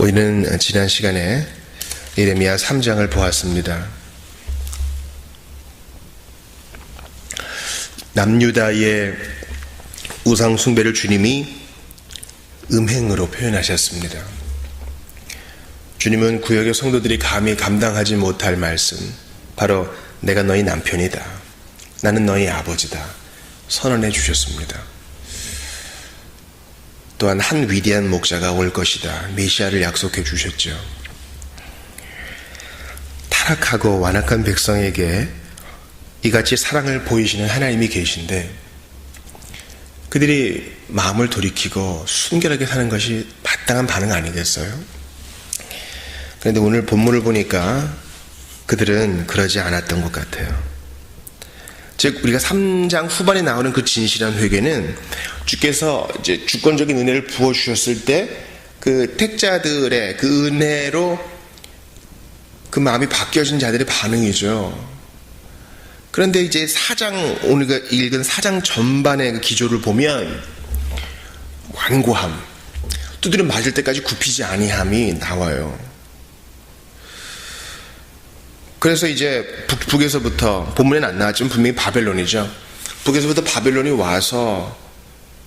우리는 지난 시간에 예레미야 3장을 보았습니다. 남유다의 우상 숭배를 주님이 음행으로 표현하셨습니다. 주님은 구역의 성도들이 감히 감당하지 못할 말씀, 바로 내가 너희 남편이다, 나는 너희 아버지다 선언해 주셨습니다. 또한 한 위대한 목자가 올 것이다, 메시아를 약속해 주셨죠. 타락하고 완악한 백성에게 이같이 사랑을 보이시는 하나님이 계신데 그들이 마음을 돌이키고 순결하게 사는 것이 마땅한 반응 아니겠어요? 그런데 오늘 본문을 보니까 그들은 그러지 않았던 것 같아요. 즉 우리가 3장 후반에 나오는 그 진실한 회개는 주께서 이제 주권적인 은혜를 부어 주셨을 때 그 택자들의 그 은혜로 그 마음이 바뀌어진 자들의 반응이죠. 그런데 이제 우리가 읽은 4장 전반의 그 기조를 보면 완고함, 두드려 맞을 때까지 굽히지 아니함이 나와요. 그래서 이제 북에서부터, 본문에는 안 나왔지만 분명히 바벨론이죠. 북에서부터 바벨론이 와서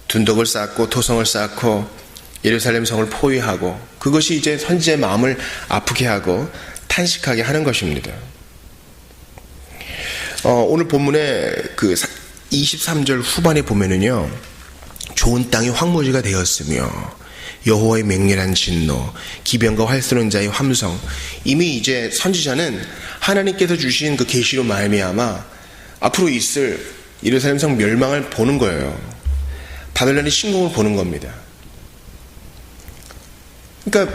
둔덕을 쌓고 토성을 쌓고 예루살렘 성을 포위하고 그것이 이제 선지자의 마음을 아프게 하고 탄식하게 하는 것입니다. 오늘 본문의 그 23절 후반에 보면은요, 좋은 땅이 황무지가 되었으며 여호와의 맹렬한 진노, 기병과 활 쏘는 자의 함성. 이미 이제 선지자는 하나님께서 주신 그 계시로 말미암아 앞으로 있을 예루살렘 성 멸망을 보는 거예요. 바벨론의 침공을 보는 겁니다. 그러니까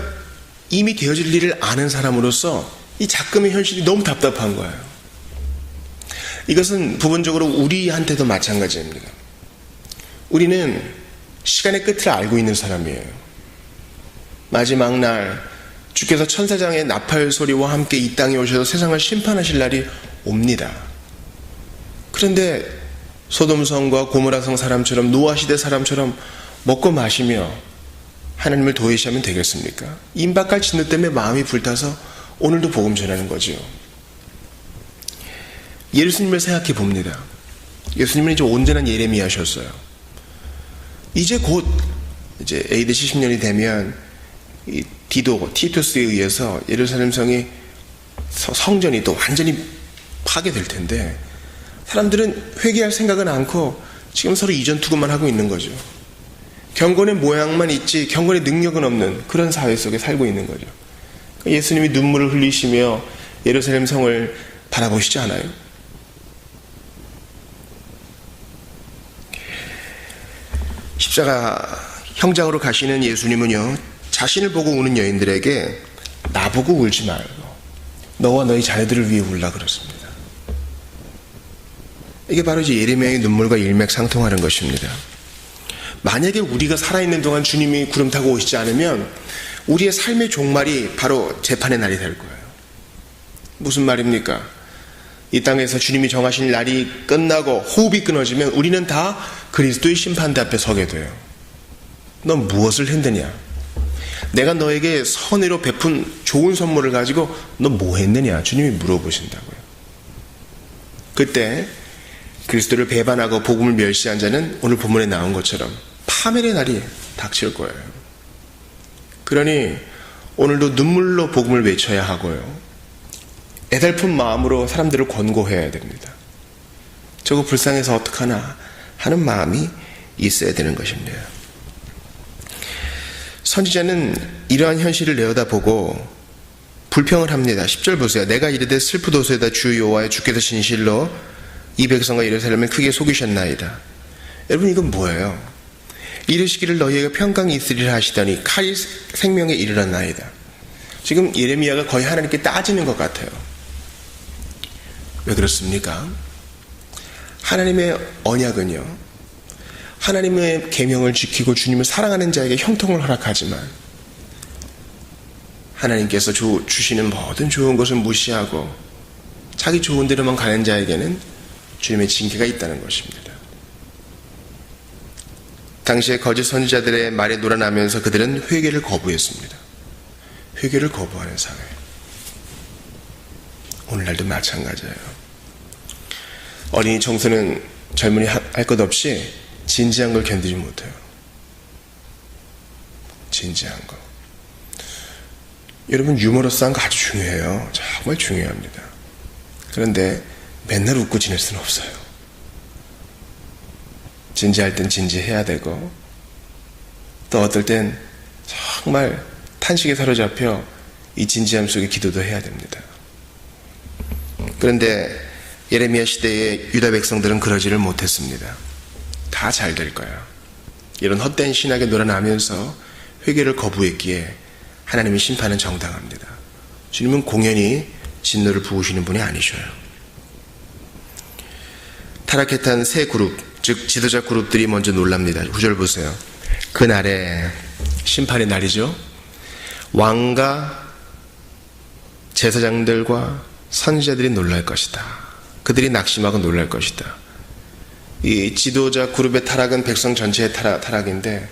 이미 되어질 일을 아는 사람으로서 이 작금의 현실이 너무 답답한 거예요. 이것은 부분적으로 우리한테도 마찬가지입니다. 우리는 시간의 끝을 알고 있는 사람이에요. 마지막 날 주께서 천사장의 나팔 소리와 함께 이 땅에 오셔서 세상을 심판하실 날이 옵니다. 그런데 소돔성과 고모라성 사람처럼, 노아 시대 사람처럼 먹고 마시며 하나님을 도외시하면 되겠습니까? 임박할 진노 때문에 마음이 불타서 오늘도 복음 전하는 거죠. 예수님을 생각해 봅니다. 예수님은 이제 온전한 예레미야셨어요. 이제 곧 이제 AD 70년이 되면 이 티투스에 의해서 예루살렘 성이 성전이 또 완전히 파괴될 텐데 사람들은 회개할 생각은 않고 지금 서로 이전 투구만 하고 있는 거죠. 경건의 모양만 있지 경건의 능력은 없는 그런 사회 속에 살고 있는 거죠. 예수님이 눈물을 흘리시며 예루살렘 성을 바라보시지 않아요? 십자가 형장으로 가시는 예수님은요, 자신을 보고 우는 여인들에게 나보고 울지 말고 너와 너희 자녀들을 위해 울라 그랬습니다. 이게 바로 이제 예레미야의 눈물과 일맥상통하는 것입니다. 만약에 우리가 살아있는 동안 주님이 구름 타고 오시지 않으면 우리의 삶의 종말이 바로 재판의 날이 될 거예요. 무슨 말입니까? 이 땅에서 주님이 정하신 날이 끝나고 호흡이 끊어지면 우리는 다 그리스도의 심판대 앞에 서게 돼요. 넌 무엇을 했느냐? 내가 너에게 선의로 베푼 좋은 선물을 가지고 너 뭐 했느냐? 주님이 물어보신다고요. 그때 그리스도를 배반하고 복음을 멸시한 자는 오늘 본문에 나온 것처럼 파멸의 날이 닥칠 거예요. 그러니 오늘도 눈물로 복음을 외쳐야 하고요, 애달픈 마음으로 사람들을 권고해야 됩니다. 저거 불쌍해서 어떡하나 하는 마음이 있어야 되는 것입니다. 선지자는 이러한 현실을 내어다보고 불평을 합니다. 10절 보세요. 내가 이르되 슬프도소이다, 주 여호와여 주께서 진실로 이 백성과 예루살렘을 크게 속이셨나이다. 여러분, 이건 뭐예요? 이르시기를 너희에게 평강이 있으리라 하시더니 칼이 생명에 이르렀나이다. 지금 예레미야가 거의 하나님께 따지는 것 같아요. 왜 그렇습니까? 하나님의 언약은요, 하나님의 계명을 지키고 주님을 사랑하는 자에게 형통을 허락하지만 하나님께서 주시는 모든 좋은 것을 무시하고 자기 좋은 대로만 가는 자에게는 주님의 징계가 있다는 것입니다. 당시에 거짓 선지자들의 말에 놀아나면서 그들은 회개를 거부했습니다. 회개를 거부하는 사회. 오늘날도 마찬가지예요. 어린이 청소는 젊은이 할 것 없이 진지한 걸 견디지 못해요. 진지한 거. 여러분, 유머러스한 거 아주 중요해요. 정말 중요합니다. 그런데 맨날 웃고 지낼 수는 없어요. 진지할 땐 진지해야 되고, 또 어떨 땐 정말 탄식에 사로잡혀 이 진지함 속에 기도도 해야 됩니다. 그런데 예레미야 시대의 유다 백성들은 그러지를 못했습니다. 다 잘 될 거야. 이런 헛된 신학에 놀아나면서 회개를 거부했기에 하나님의 심판은 정당합니다. 주님은 공연히 진노를 부으시는 분이 아니셔요. 타락했던 세 그룹, 즉 지도자 그룹들이 먼저 놀랍니다. 9절 보세요. 그날에 심판의 날이죠. 왕과 제사장들과 선지자들이 놀랄 것이다. 그들이 낙심하고 놀랄 것이다. 이 지도자 그룹의 타락은 백성 전체의 타락인데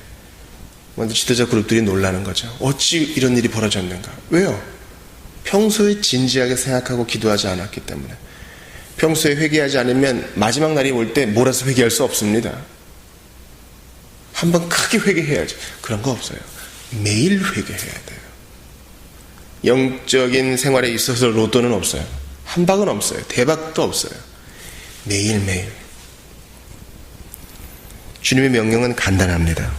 먼저 지도자 그룹들이 놀라는 거죠. 어찌 이런 일이 벌어졌는가? 왜요? 평소에 진지하게 생각하고 기도하지 않았기 때문에. 평소에 회개하지 않으면 마지막 날이 올 때 몰아서 회개할 수 없습니다. 한번 크게 회개해야죠. 그런 거 없어요. 매일 회개해야 돼요. 영적인 생활에 있어서 로또는 없어요. 한 박은 없어요. 대박도 없어요. 매일매일. 주님의 명령은 간단합니다.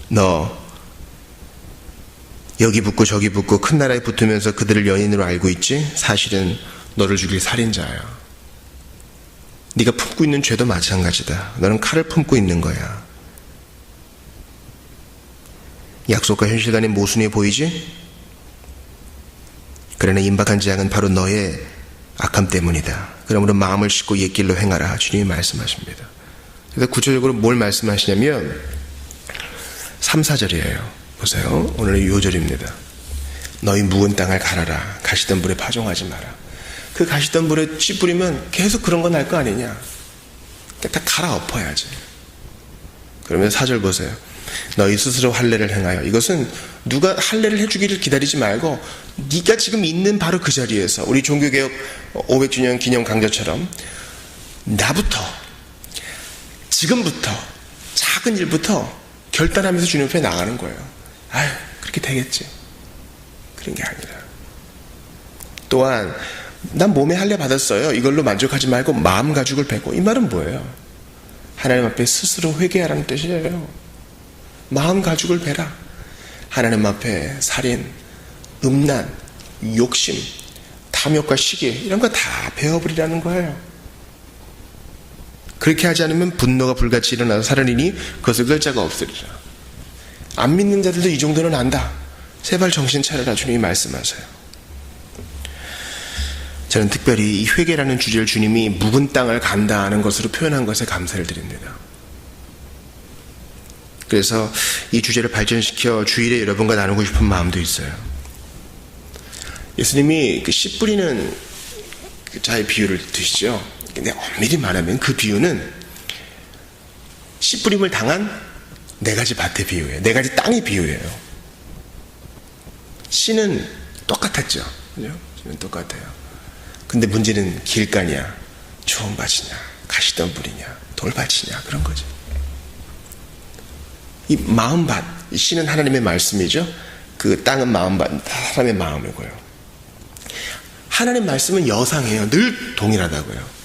너 여기 붙고 저기 붙고 큰 나라에 붙으면서 그들을 연인으로 알고 있지? 사실은 너를 죽일 살인자야. 네가 품고 있는 죄도 마찬가지다. 너는 칼을 품고 있는 거야. 약속과 현실 간의 모순이 보이지? 그러나 임박한 재앙은 바로 너의 악함 때문이다. 그러므로 마음을 씻고 옛 길로 행하라. 주님이 말씀하십니다. 그래서 구체적으로 뭘 말씀하시냐면 3, 4절이에요. 보세요. 오늘의 6절입니다. 너희 묵은 땅을 갈아라. 가시덤불에 파종하지 마라. 그 가시덤불에 씨 뿌리면 계속 그런 거 날 거 아니냐. 다 갈아엎어야지. 그러면 4절 보세요. 너희 스스로 할례를 행하여. 이것은 누가 할례를 해주기를 기다리지 말고 네가 지금 있는 바로 그 자리에서 우리 종교개혁 500주년 기념 강좌처럼 나부터 지금부터 작은 일부터 결단하면서 주님 앞에 나가는 거예요. 아유, 그렇게 되겠지. 그런 게 아니라. 또한 난 몸에 할례 받았어요. 이걸로 만족하지 말고 마음 가죽을 베고. 이 말은 뭐예요? 하나님 앞에 스스로 회개하라는 뜻이에요. 마음 가죽을 베라. 하나님 앞에 살인, 음란, 욕심, 탐욕과 시기 이런 거 다 베어버리라는 거예요. 그렇게 하지 않으면 분노가 불같이 일어나서 살아내니 그것을 끌 자가 없으리라. 안 믿는 자들도 이 정도는 안다. 제발 정신 차려라. 주님이 말씀하세요. 저는 특별히 이 회개라는 주제를 주님이 묵은 땅을 간다는 것으로 표현한 것에 감사를 드립니다. 그래서 이 주제를 발전시켜 주일에 여러분과 나누고 싶은 마음도 있어요. 예수님이 그 씨 뿌리는 그 자의 비유를 드시죠. 근데 엄밀히 말하면 그 비유는 씨 뿌림을 당한 네 가지 밭의 비유예요. 네 가지 땅의 비유예요. 씨는 똑같았죠. 그죠? 씨는 똑같아요. 근데 문제는 길가냐, 좋은 밭이냐, 가시덤불이냐, 돌밭이냐 그런 거죠. 이 마음밭, 이 씨는 하나님의 말씀이죠. 그 땅은 마음밭, 사람의 마음이고요. 하나님의 말씀은 여상해요. 늘 동일하다고요.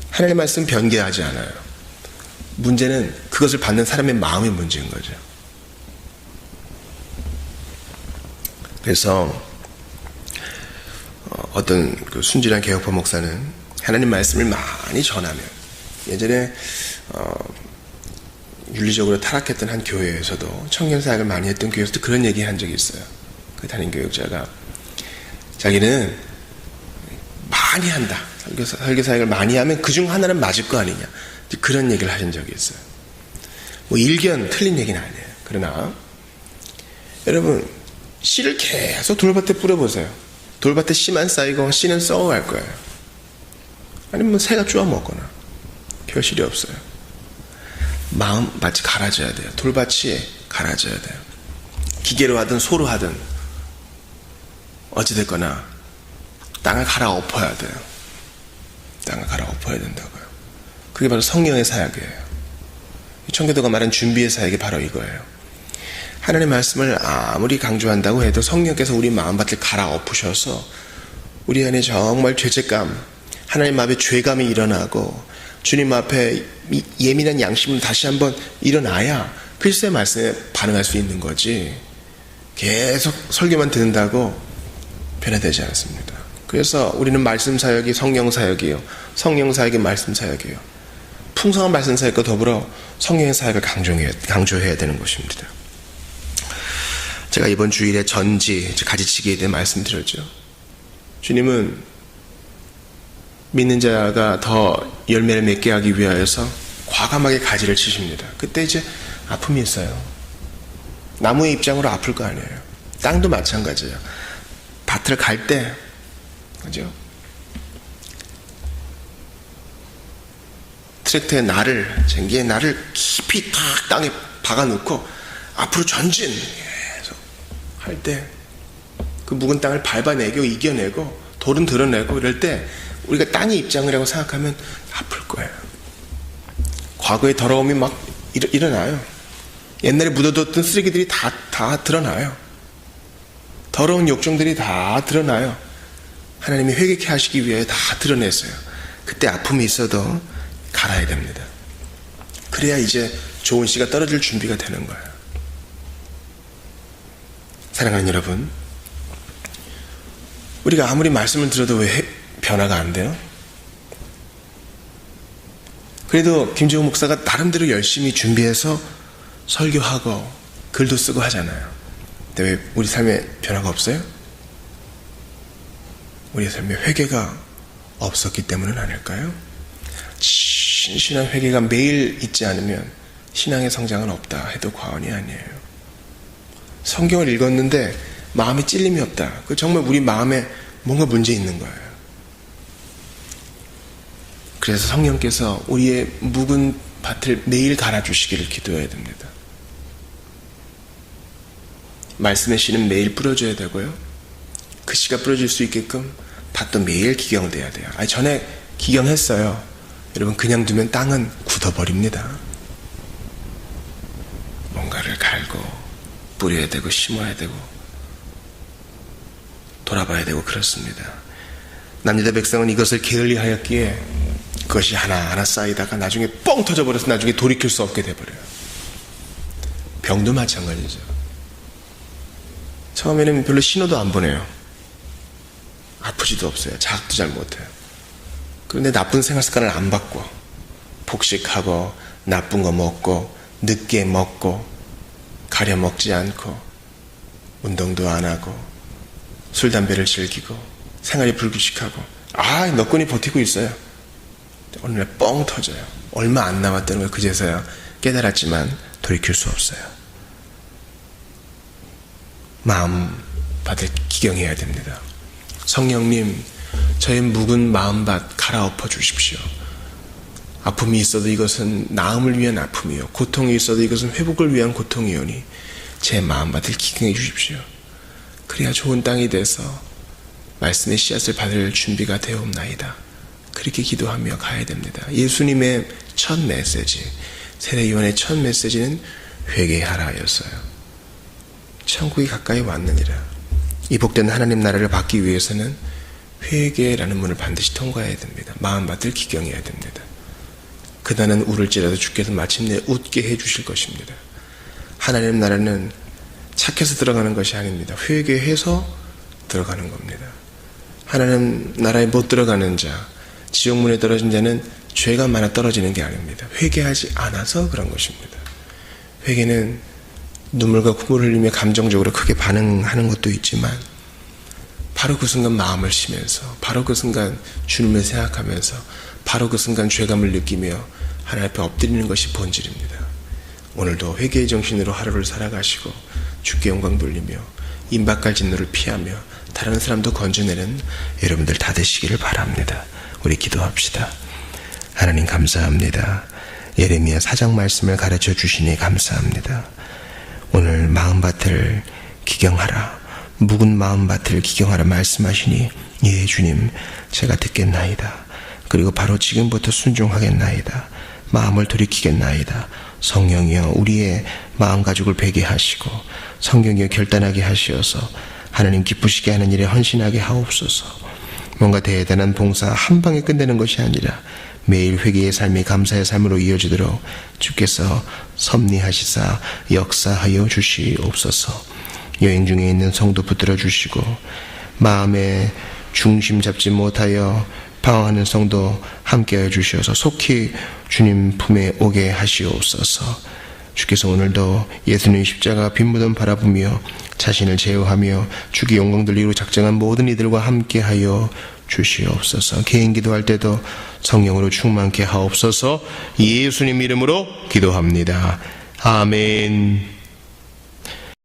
하나님의 말씀은 변개하지 않아요. 문제는 그것을 받는 사람의 마음의 문제인 거죠. 그래서 어떤 그 순진한 개혁파 목사는 하나님 말씀을 많이 전하면 예전에 윤리적으로 타락했던 한 교회에서도 청년사역을 많이 했던 교회에서도 그런 얘기 한 적이 있어요. 그 담임교육자가 자기는 많이 한다. 설교사역을 많이 하면 그중 하나는 맞을 거 아니냐. 그런 얘기를 하신 적이 있어요. 뭐 일견 틀린 얘기는 아니에요. 그러나 여러분 씨를 계속 돌밭에 뿌려보세요. 돌밭에 씨만 쌓이고 씨는 썩어갈 거예요. 아니면 새가 쪼아 먹거나 별 실이 없어요. 마음밭이 갈아져야 돼요. 돌밭이 갈아져야 돼요. 기계로 하든 소로 하든 어찌됐거나 땅을 갈아엎어야 돼요. 땅을 갈아엎어야 된다고요. 그게 바로 성령의 사역이에요. 청교도가 말한 준비의 사역이 바로 이거예요. 하나님의 말씀을 아무리 강조한다고 해도 성령께서 우리 마음밭을 갈아엎으셔서 우리 안에 정말 죄책감, 하나님 앞에 죄감이 일어나고 주님 앞에 예민한 양심을 다시 한번 일어나야 그리스도의 말씀에 반응할 수 있는 거지, 계속 설교만 듣는다고 변화되지 않습니다. 그래서 우리는 말씀 사역이 성령 사역이에요. 성령 사역이 말씀 사역이에요. 풍성한 말씀 사역과 더불어 성령의 사역을 강조해야 되는 것입니다. 제가 이번 주일에 전지, 가지치기에 대해 말씀드렸죠. 주님은 믿는 자가 더 열매를 맺게 하기 위하여서 과감하게 가지를 치십니다. 그때 이제 아픔이 있어요. 나무의 입장으로 아플 거 아니에요. 땅도 마찬가지예요. 밭을 갈 때, 그죠? 트랙터에 쟁기에 날을 깊이 탁 땅에 박아놓고 앞으로 전진 계속 할 때 그 묵은 땅을 밟아내고 이겨내고 돌은 드러내고 이럴 때 우리가 땅의 입장이라고 생각하면 아플 거예요. 과거의 더러움이 막 일어나요. 옛날에 묻어뒀던 쓰레기들이 다 드러나요. 더러운 욕정들이 다 드러나요. 하나님이 회개케 하시기 위해 다 드러냈어요. 그때 아픔이 있어도 갈아야 됩니다. 그래야 이제 좋은 씨가 떨어질 준비가 되는 거예요. 사랑하는 여러분, 우리가 아무리 말씀을 들어도 왜 변화가 안 돼요? 그래도 김재호 목사가 나름대로 열심히 준비해서 설교하고 글도 쓰고 하잖아요. 근데 왜 우리 삶에 변화가 없어요? 우리 삶에 회개가 없었기 때문은 아닐까요? 신실한 회개가 매일 있지 않으면 신앙의 성장은 없다 해도 과언이 아니에요. 성경을 읽었는데 마음에 찔림이 없다. 그 정말 우리 마음에 뭔가 문제 있는 거예요. 그래서 성령께서 우리의 묵은 밭을 매일 갈아주시기를 기도해야 됩니다. 말씀의 씨는 매일 뿌려줘야 되고요. 그 씨가 뿌려질 수 있게끔 밭도 매일 기경돼야 돼요. 전에 기경했어요. 여러분, 그냥 두면 땅은 굳어버립니다. 뭔가를 갈고 뿌려야 되고 심어야 되고 돌아봐야 되고 그렇습니다. 남유다 백성은 이것을 게을리하였기에 그것이 하나하나 쌓이다가 나중에 뻥 터져버려서 나중에 돌이킬 수 없게 돼버려요. 병도 마찬가지죠. 처음에는 별로 신호도 안 보내요. 아프지도 없어요. 자각도 잘 못해요. 그런데 나쁜 생활 습관을 안 바꿔. 폭식하고 나쁜 거 먹고 늦게 먹고 가려 먹지 않고 운동도 안 하고 술 담배를 즐기고 생활이 불규칙하고 너끈히 버티고 있어요. 어느 날 뻥 터져요. 얼마 안 남았다는 걸 그제서야 깨달았지만 돌이킬 수 없어요. 마음 밭을 기경해야 됩니다. 성령님, 저의 묵은 마음밭 갈아엎어 주십시오. 아픔이 있어도 이것은 나음을 위한 아픔이요, 고통이 있어도 이것은 회복을 위한 고통이오니 제 마음밭을 기경해 주십시오. 그래야 좋은 땅이 돼서 말씀의 씨앗을 받을 준비가 되옵나이다. 그렇게 기도하며 가야 됩니다. 예수님의 첫 메시지, 세례요한의 첫 메시지는 회개하라였어요. 천국이 가까이 왔느니라. 이 복된 하나님 나라를 받기 위해서는 회개라는 문을 반드시 통과해야 됩니다. 마음밭을 기경해야 됩니다. 그다는 울을지라도 주께서 마침내 웃게 해주실 것입니다. 하나님 나라는 착해서 들어가는 것이 아닙니다. 회개해서 들어가는 겁니다. 하나님 나라에 못 들어가는 자, 지옥문에 떨어진 자는 죄가 많아 떨어지는 게 아닙니다. 회개하지 않아서 그런 것입니다. 회개는 눈물과 콧물을 흘리며 감정적으로 크게 반응하는 것도 있지만 바로 그 순간 마음을 쉬면서, 바로 그 순간 주님을 생각하면서, 바로 그 순간 죄감을 느끼며 하나님 앞에 엎드리는 것이 본질입니다. 오늘도 회개의 정신으로 하루를 살아가시고 주께 영광 돌리며 임박할 진노를 피하며 다른 사람도 건져내는 여러분들 다 되시기를 바랍니다. 우리 기도합시다. 하나님 감사합니다. 예레미야 4장 말씀을 가르쳐 주시니 감사합니다. 오늘 마음밭을 기경하라. 묵은 마음밭을 기경하라 말씀하시니 예 주님 제가 듣겠나이다. 그리고 바로 지금부터 순종하겠나이다. 마음을 돌이키겠나이다. 성령이여 우리의 마음가죽을 베게 하시고 성령이여 결단하게 하시어서 하나님 기쁘시게 하는 일에 헌신하게 하옵소서. 뭔가 대단한 봉사 한 방에 끝내는 것이 아니라 매일 회개의 삶이 감사의 삶으로 이어지도록 주께서 섭리하시사 역사하여 주시옵소서. 여행 중에 있는 성도 붙들어 주시고 마음의 중심 잡지 못하여 방황하는 성도 함께하여 주시어서 속히 주님 품에 오게 하시옵소서. 주께서 오늘도 예수님 십자가 빈무덤 바라보며 자신을 제어하며 주기 영광 돌리기로 작정한 모든 이들과 함께하여 주시옵소서. 개인 기도할 때도 성령으로 충만케 하옵소서. 예수님 이름으로 기도합니다. 아멘.